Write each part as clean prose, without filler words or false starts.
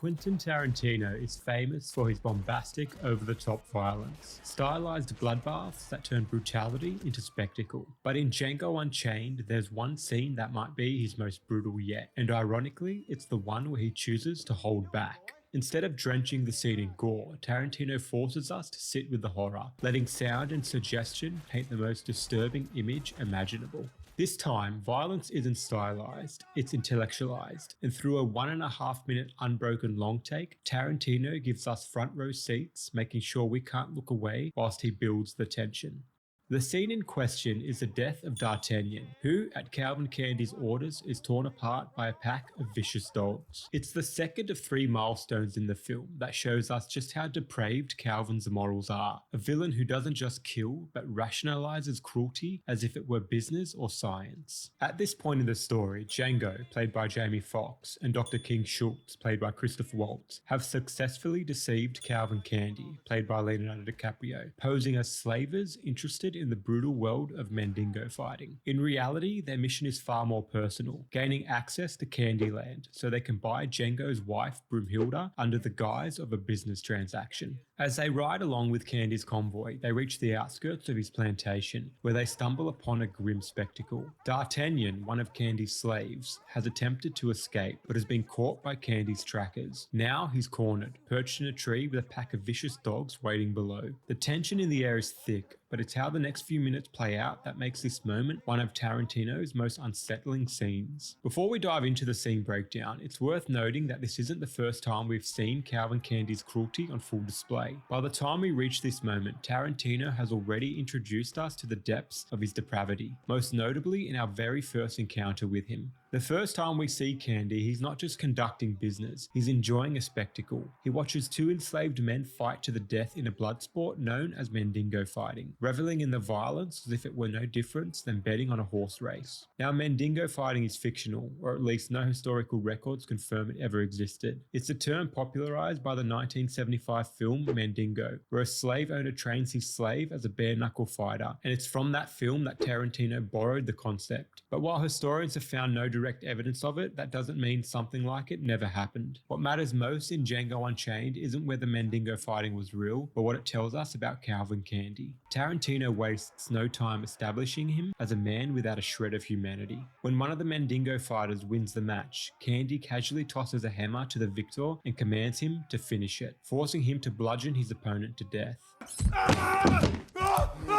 Quentin Tarantino is famous for his bombastic, over-the-top violence, stylized bloodbaths that turn brutality into spectacle. But in Django Unchained, there's one scene that might be his most brutal yet, and ironically, it's the one where he chooses to hold back. Instead of drenching the scene in gore, Tarantino forces us to sit with the horror, letting sound and suggestion paint the most disturbing image imaginable. This time, violence isn't stylized, it's intellectualized, and through a 1.5 minute unbroken long take, Tarantino gives us front row seats, making sure we can't look away whilst he builds the tension. The scene in question is the death of D'Artagnan, who, at Calvin Candie's orders, is torn apart by a pack of vicious dogs. It's the second of 3 milestones in the film that shows us just how depraved Calvin's morals are. A villain who doesn't just kill, but rationalizes cruelty as if it were business or science. At this point in the story, Django, played by Jamie Foxx, and Dr. King Schultz, played by Christopher Waltz, have successfully deceived Calvin Candie, played by Leonardo DiCaprio, posing as slavers interested in the brutal world of Mandingo fighting. In reality, their mission is far more personal, gaining access to Candyland so they can buy Django's wife Broomhilda under the guise of a business transaction. As they ride along with Candie's convoy, they reach the outskirts of his plantation, where they stumble upon a grim spectacle. D'Artagnan, one of Candie's slaves, has attempted to escape, but has been caught by Candie's trackers. Now he's cornered, perched in a tree with a pack of vicious dogs waiting below. The tension in the air is thick, but it's how the next few minutes play out that makes this moment one of Tarantino's most unsettling scenes. Before we dive into the scene breakdown, it's worth noting that this isn't the first time we've seen Calvin Candie's cruelty on full display. By the time we reach this moment, Tarantino has already introduced us to the depths of his depravity, most notably in our very first encounter with him. The first time we see Candie, he's not just conducting business, he's enjoying a spectacle. He watches 2 enslaved men fight to the death in a blood sport known as Mandingo fighting, reveling in the violence as if it were no different than betting on a horse race. Now, Mandingo fighting is fictional, or at least no historical records confirm it ever existed. It's a term popularized by the 1975 film Mandingo, where a slave owner trains his slave as a bare-knuckle fighter, and it's from that film that Tarantino borrowed the concept. But while historians have found no direct evidence of it, that doesn't mean something like it never happened. What matters most in Django Unchained isn't whether Mandingo fighting was real, but what it tells us about Calvin Candie. Tarantino wastes no time establishing him as a man without a shred of humanity. When one of the Mandingo fighters wins the match, Candie casually tosses a hammer to the victor and commands him to finish it, forcing him to bludgeon his opponent to death.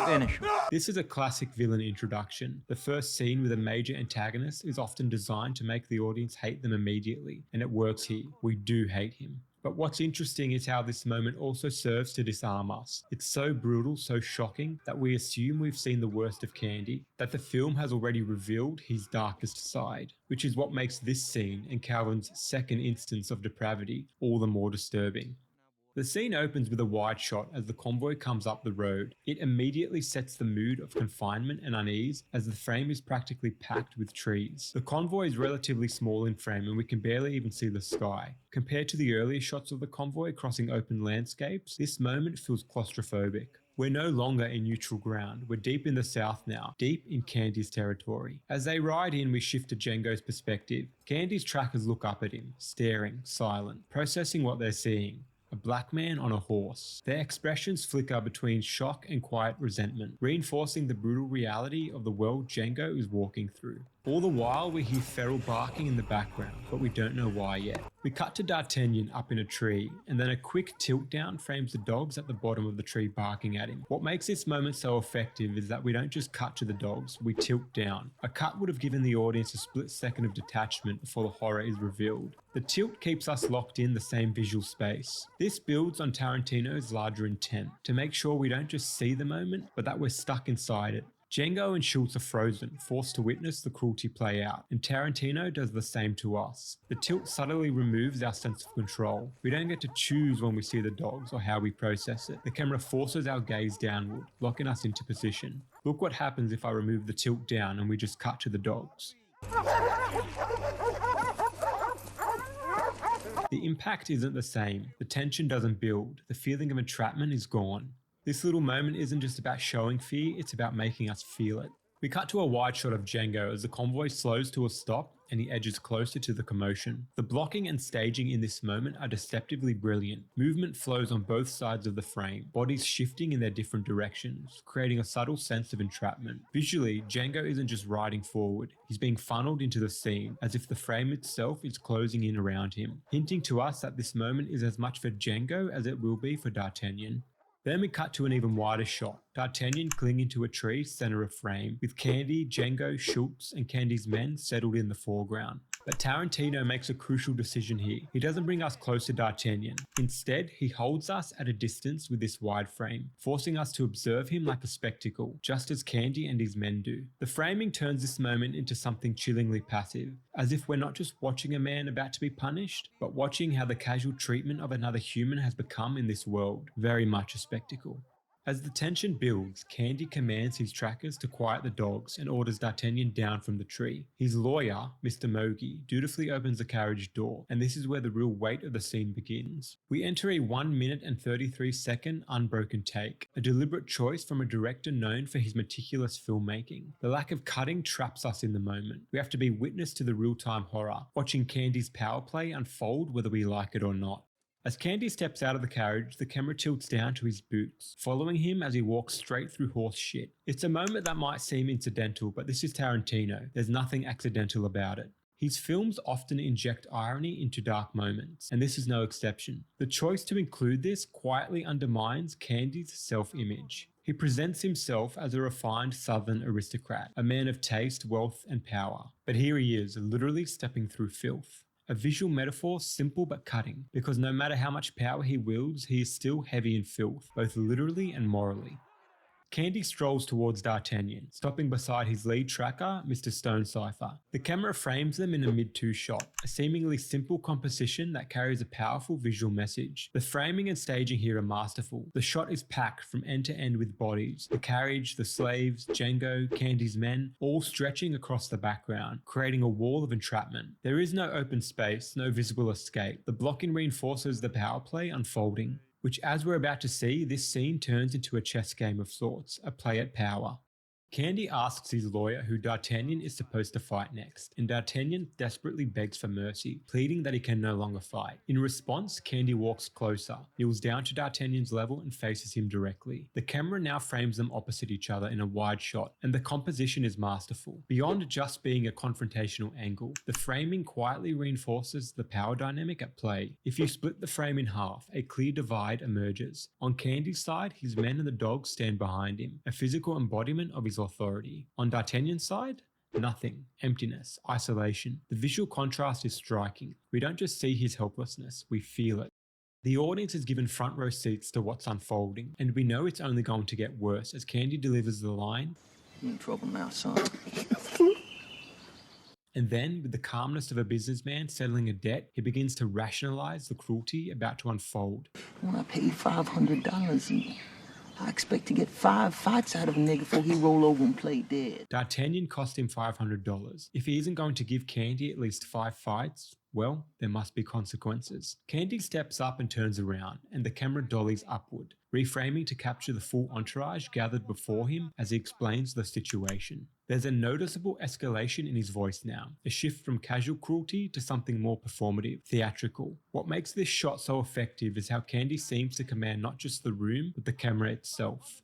Finish him. This is a classic villain introduction. The first scene with a major antagonist is often designed to make the audience hate them immediately, and it works here. We do hate him. But what's interesting is how this moment also serves to disarm us. It's so brutal, so shocking, that we assume we've seen the worst of Candie, that the film has already revealed his darkest side, which is what makes this scene and Calvin's second instance of depravity all the more disturbing. The scene opens with a wide shot as the convoy comes up the road. It immediately sets the mood of confinement and unease as the frame is practically packed with trees. The convoy is relatively small in frame and we can barely even see the sky. Compared to the earlier shots of the convoy crossing open landscapes, this moment feels claustrophobic. We're no longer in neutral ground, we're deep in the south now, deep in Candie's territory. As they ride in, we shift to Django's perspective. Candie's trackers look up at him, staring, silent, processing what they're seeing. A black man on a horse. Their expressions flicker between shock and quiet resentment, reinforcing the brutal reality of the world Django is walking through. All the while, we hear feral barking in the background, but we don't know why yet. We cut to D'Artagnan up in a tree, and then a quick tilt down frames the dogs at the bottom of the tree barking at him. What makes this moment so effective is that we don't just cut to the dogs, we tilt down. A cut would have given the audience a split second of detachment before the horror is revealed. The tilt keeps us locked in the same visual space. This builds on Tarantino's larger intent, to make sure we don't just see the moment, but that we're stuck inside it. Django and Schultz are frozen, forced to witness the cruelty play out, and Tarantino does the same to us. The tilt subtly removes our sense of control. We don't get to choose when we see the dogs or how we process it. The camera forces our gaze downward, locking us into position. Look what happens if I remove the tilt down and we just cut to the dogs. The impact isn't the same. The tension doesn't build. The feeling of entrapment is gone. This little moment isn't just about showing fear, it's about making us feel it. We cut to a wide shot of Django as the convoy slows to a stop and he edges closer to the commotion. The blocking and staging in this moment are deceptively brilliant. Movement flows on both sides of the frame, bodies shifting in their different directions, creating a subtle sense of entrapment. Visually, Django isn't just riding forward, he's being funneled into the scene, as if the frame itself is closing in around him, hinting to us that this moment is as much for Django as it will be for D'Artagnan. Then we cut to an even wider shot. D'Artagnan clinging to a tree center of frame, with Candie, Django, Schultz, and Candie's men settled in the foreground. But Tarantino makes a crucial decision here. He doesn't bring us close to D'Artagnan. Instead, he holds us at a distance with this wide frame, forcing us to observe him like a spectacle, just as Candie and his men do. The framing turns this moment into something chillingly passive, as if we're not just watching a man about to be punished, but watching how the casual treatment of another human has become in this world, very much a spectacle. As the tension builds, Candie commands his trackers to quiet the dogs and orders D'Artagnan down from the tree. His lawyer, Mr. Mogi, dutifully opens the carriage door, and this is where the real weight of the scene begins. We enter a 1 minute and 33-second unbroken take, a deliberate choice from a director known for his meticulous filmmaking. The lack of cutting traps us in the moment. We have to be witness to the real-time horror, watching Candie's power play unfold whether we like it or not. As Candie steps out of the carriage, the camera tilts down to his boots, following him as he walks straight through horse shit. It's a moment that might seem incidental, but this is Tarantino. There's nothing accidental about it. His films often inject irony into dark moments, and this is no exception. The choice to include this quietly undermines Candie's self-image. He presents himself as a refined southern aristocrat, a man of taste, wealth, and power. But here he is, literally stepping through filth. A visual metaphor simple but cutting, because no matter how much power he wields, he is still heavy in filth, both literally and morally. Candie strolls towards D'Artagnan, stopping beside his lead tracker, Mr. Stonecipher. The camera frames them in a mid-2 shot, a seemingly simple composition that carries a powerful visual message. The framing and staging here are masterful. The shot is packed from end to end with bodies, the carriage, the slaves, Django, Candie's men, all stretching across the background, creating a wall of entrapment. There is no open space, no visible escape. The blocking reinforces the power play unfolding, which, as we're about to see, this scene turns into a chess game of sorts, a play at power. Candie asks his lawyer who D'Artagnan is supposed to fight next, and D'Artagnan desperately begs for mercy, pleading that he can no longer fight. In response, Candie walks closer, kneels down to D'Artagnan's level and faces him directly. The camera now frames them opposite each other in a wide shot, and the composition is masterful. Beyond just being a confrontational angle, the framing quietly reinforces the power dynamic at play. If you split the frame in half, a clear divide emerges. On Candie's side, his men and the dogs stand behind him, a physical embodiment of his authority. On D'Artagnan's side, nothing, emptiness, isolation. The visual contrast is striking. We don't just see his helplessness, we feel it. The audience is given front row seats to what's unfolding, and we know it's only going to get worse as Candie delivers the line, "You're in trouble now, son." And then, with the calmness of a businessman settling a debt, he begins to rationalize the cruelty about to unfold. When I paid $500, and I expect to get 5 fights out of a nigga before he roll over and play dead. D'Artagnan cost him $500. If he isn't going to give Candie at least 5 fights, well, there must be consequences. Candie steps up and turns around, and the camera dollies upward, reframing to capture the full entourage gathered before him as he explains the situation. There's a noticeable escalation in his voice now, a shift from casual cruelty to something more performative, theatrical. What makes this shot so effective is how Candie seems to command not just the room, but the camera itself.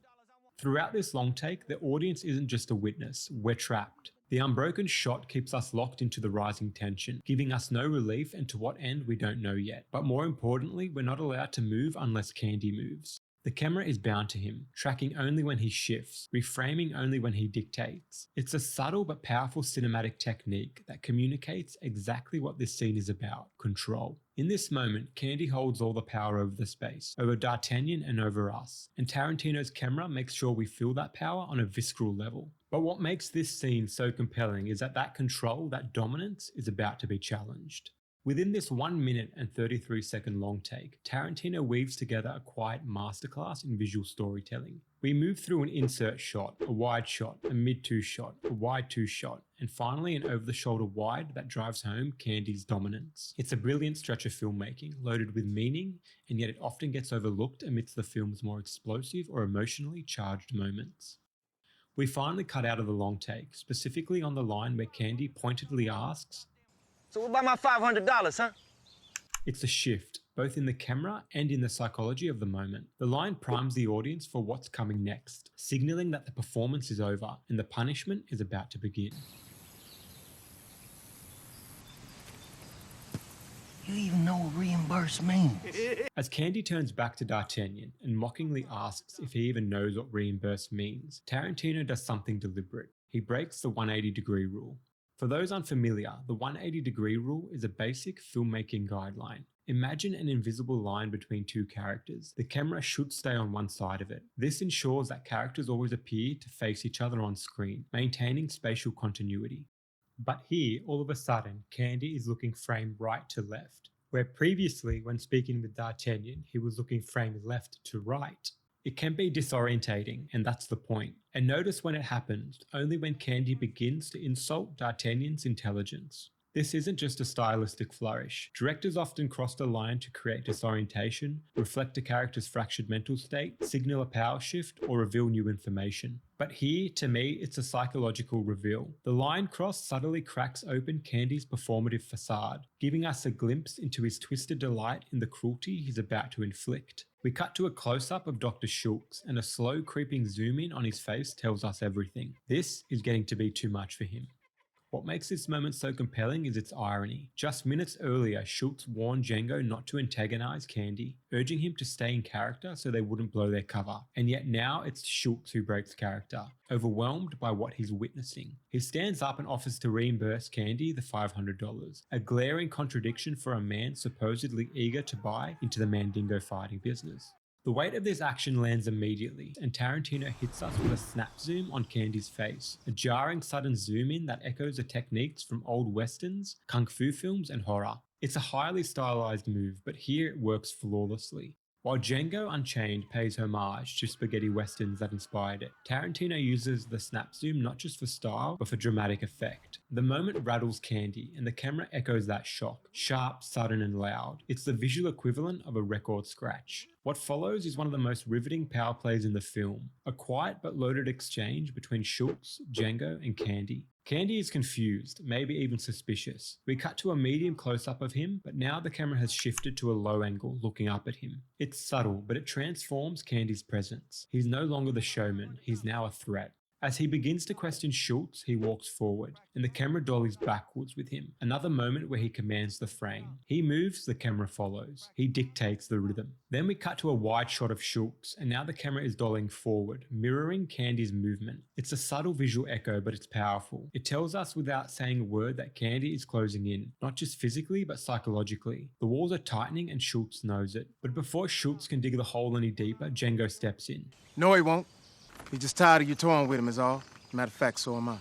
Throughout this long take, the audience isn't just a witness, we're trapped. The unbroken shot keeps us locked into the rising tension, giving us no relief, and to what end we don't know yet. But more importantly, we're not allowed to move unless Candie moves. The camera is bound to him, tracking only when he shifts, reframing only when he dictates. It's a subtle but powerful cinematic technique that communicates exactly what this scene is about: control. In this moment, Candie holds all the power over the space, over D'Artagnan and over us, and Tarantino's camera makes sure we feel that power on a visceral level. But what makes this scene so compelling is that control, that dominance, is about to be challenged. Within this 1 minute and 33-second long take, Tarantino weaves together a quiet masterclass in visual storytelling. We move through an insert shot, a wide shot, a mid-2 shot, a wide 2 shot, and finally an over-the-shoulder wide that drives home Candie's dominance. It's a brilliant stretch of filmmaking, loaded with meaning, and yet it often gets overlooked amidst the film's more explosive or emotionally charged moments. We finally cut out of the long take, specifically on the line where Candie pointedly asks, So what about my $500, huh? It's a shift, both in the camera and in the psychology of the moment. The line primes the audience for what's coming next, signaling that the performance is over and the punishment is about to begin. You even know what reimburse means? As Candie turns back to D'Artagnan and mockingly asks if he even knows what reimburse means, Tarantino does something deliberate. He breaks the 180-degree rule. For those unfamiliar, the 180-degree rule is a basic filmmaking guideline. Imagine an invisible line between two characters. The camera should stay on one side of it. This ensures that characters always appear to face each other on screen, maintaining spatial continuity. But here, all of a sudden, Candie is looking framed right to left, where previously, when speaking with D'Artagnan, he was looking framed left to right. It can be disorientating, and that's the point. And notice when it happens, only when Candie begins to insult D'Artagnan's intelligence. This isn't just a stylistic flourish. Directors often cross the line to create disorientation, reflect a character's fractured mental state, signal a power shift, or reveal new information. But here, to me, it's a psychological reveal. The line cross subtly cracks open Candie's performative facade, giving us a glimpse into his twisted delight in the cruelty he's about to inflict. We cut to a close-up of Dr. Schultz, and a slow creeping zoom in on his face tells us everything. This is getting to be too much for him. What makes this moment so compelling is its irony. Just minutes earlier, Schultz warned Django not to antagonize Candie, urging him to stay in character so they wouldn't blow their cover. And yet now it's Schultz who breaks character, overwhelmed by what he's witnessing. He stands up and offers to reimburse Candie the $500, a glaring contradiction for a man supposedly eager to buy into the Mandingo fighting business. The weight of this action lands immediately, and Tarantino hits us with a snap zoom on Candie's face, a jarring sudden zoom in that echoes the techniques from old westerns, kung fu films, and horror. It's a highly stylized move, but here it works flawlessly. While Django Unchained pays homage to spaghetti westerns that inspired it, Tarantino uses the snap zoom not just for style, but for dramatic effect. The moment rattles Candie, and the camera echoes that shock, sharp, sudden, and loud. It's the visual equivalent of a record scratch. What follows is one of the most riveting power plays in the film, a quiet but loaded exchange between Schultz, Django, and Candie. Candie is confused, maybe even suspicious. We cut to a medium close-up of him, but now the camera has shifted to a low angle, looking up at him. It's subtle, but it transforms Candie's presence. He's no longer the showman, he's now a threat. As he begins to question Schultz, he walks forward, and the camera dollies backwards with him, another moment where he commands the frame. He moves, the camera follows. He dictates the rhythm. Then we cut to a wide shot of Schultz, and now the camera is dollying forward, mirroring Candie's movement. It's a subtle visual echo, but it's powerful. It tells us without saying a word that Candie is closing in, not just physically, but psychologically. The walls are tightening, and Schultz knows it. But before Schultz can dig the hole any deeper, Django steps in. No, he won't. He's just tired of you toying with him is all. Matter of fact, so am I.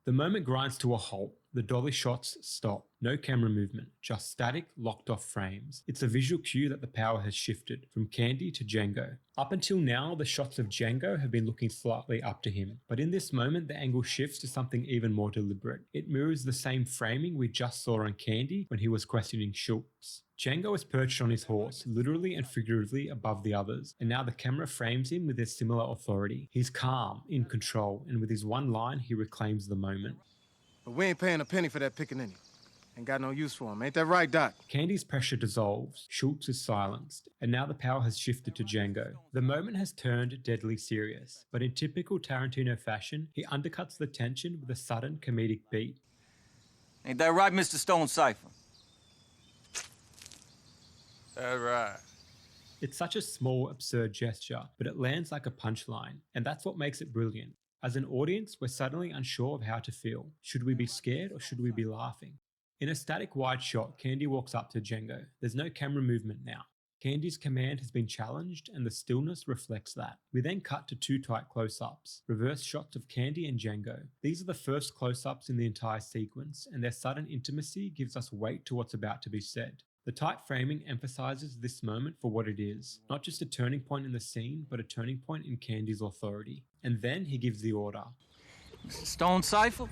The moment grinds to a halt. The dolly shots stop. No camera movement, just static, locked off frames. It's a visual cue that the power has shifted from Candie to Django. Up until now, the shots of Django have been looking slightly up to him, but in this moment, the angle shifts to something even more deliberate. It mirrors the same framing we just saw on Candie when he was questioning Schultz. Django is perched on his horse, literally and figuratively above the others, and now the camera frames him with a similar authority. He's calm, in control, and with his one line, he reclaims the moment. But we ain't paying a penny for that pickaninny. Ain't got no use for him. Ain't that right, Doc? Candie's pressure dissolves, Schultz is silenced, and now the power has shifted to Django. The moment has turned deadly serious, but in typical Tarantino fashion, he undercuts the tension with a sudden comedic beat. Ain't that right, Mr. Stone Cipher? That's right. It's such a small, absurd gesture, but it lands like a punchline, and that's what makes it brilliant. As an audience, we're suddenly unsure of how to feel. Should we be scared or should we be laughing? In a static wide shot, Candie walks up to Django. There's no camera movement now. Candie's command has been challenged and the stillness reflects that. We then cut to two tight close-ups, reverse shots of Candie and Django. These are the first close-ups in the entire sequence, and their sudden intimacy gives us weight to what's about to be said. The tight framing emphasizes this moment for what it is, not just a turning point in the scene, but a turning point in Candie's authority. And then he gives the order. Mr. Stone Cipher?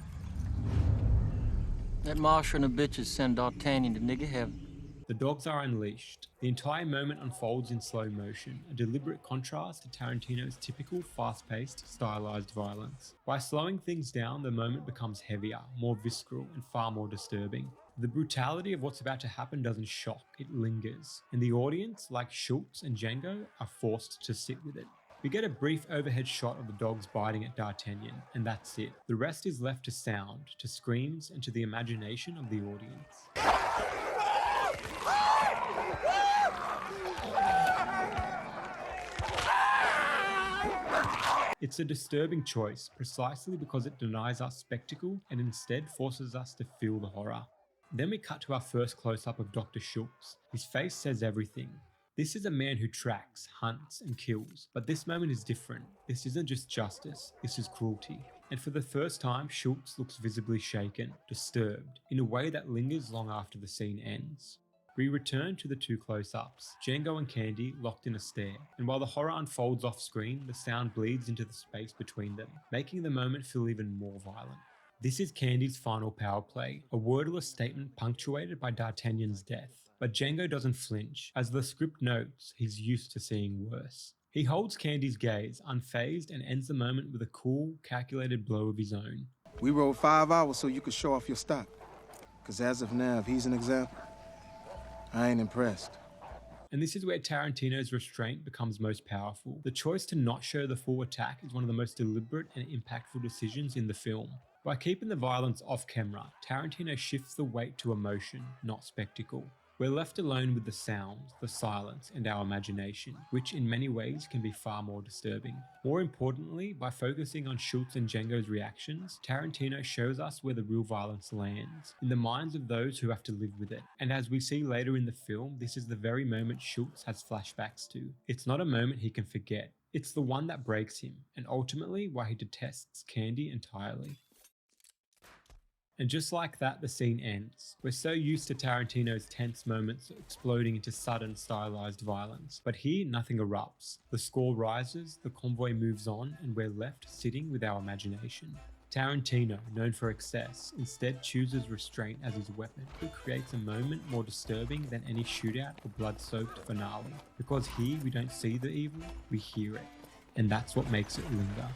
That marshal and the bitches send D'Artagnan to nigger heaven. The dogs are unleashed. The entire moment unfolds in slow motion, a deliberate contrast to Tarantino's typical fast-paced, stylized violence. By slowing things down, the moment becomes heavier, more visceral, and far more disturbing. The brutality of what's about to happen doesn't shock, it lingers, and the audience, like Schultz and Django, are forced to sit with it. We get a brief overhead shot of the dogs biting at D'Artagnan, and that's it. The rest is left to sound, to screams, and to the imagination of the audience. It's a disturbing choice, precisely because it denies us spectacle and instead forces us to feel the horror. Then we cut to our first close-up of Dr. Schultz. His face says everything. This is a man who tracks, hunts, and kills, but this moment is different. This isn't just justice, this is cruelty. And for the first time, Schultz looks visibly shaken, disturbed, in a way that lingers long after the scene ends. We return to the two close-ups, Django and Candie locked in a stare, and while the horror unfolds off-screen, the sound bleeds into the space between them, making the moment feel even more violent. This is Candie's final power play, a wordless statement punctuated by D'Artagnan's death. But Django doesn't flinch. As the script notes, he's used to seeing worse. He holds Candie's gaze, unfazed, and ends the moment with a cool, calculated blow of his own. We rode 5 hours so you could show off your stock. Because as of now, if he's an example, I ain't impressed. And this is where Tarantino's restraint becomes most powerful. The choice to not show the full attack is one of the most deliberate and impactful decisions in the film. By keeping the violence off camera, Tarantino shifts the weight to emotion, not spectacle. We're left alone with the sounds, the silence, and our imagination, which in many ways can be far more disturbing. More importantly, by focusing on Schultz and Django's reactions, Tarantino shows us where the real violence lands, in the minds of those who have to live with it. And as we see later in the film, this is the very moment Schultz has flashbacks to. It's not a moment he can forget. It's the one that breaks him, and ultimately why he detests Candie entirely. And just like that, the scene ends. We're so used to Tarantino's tense moments exploding into sudden, stylized violence. But here, nothing erupts. The score rises, the convoy moves on, and we're left sitting with our imagination. Tarantino, known for excess, instead chooses restraint as his weapon. It creates a moment more disturbing than any shootout or blood-soaked finale. Because here, we don't see the evil, we hear it. And that's what makes it linger.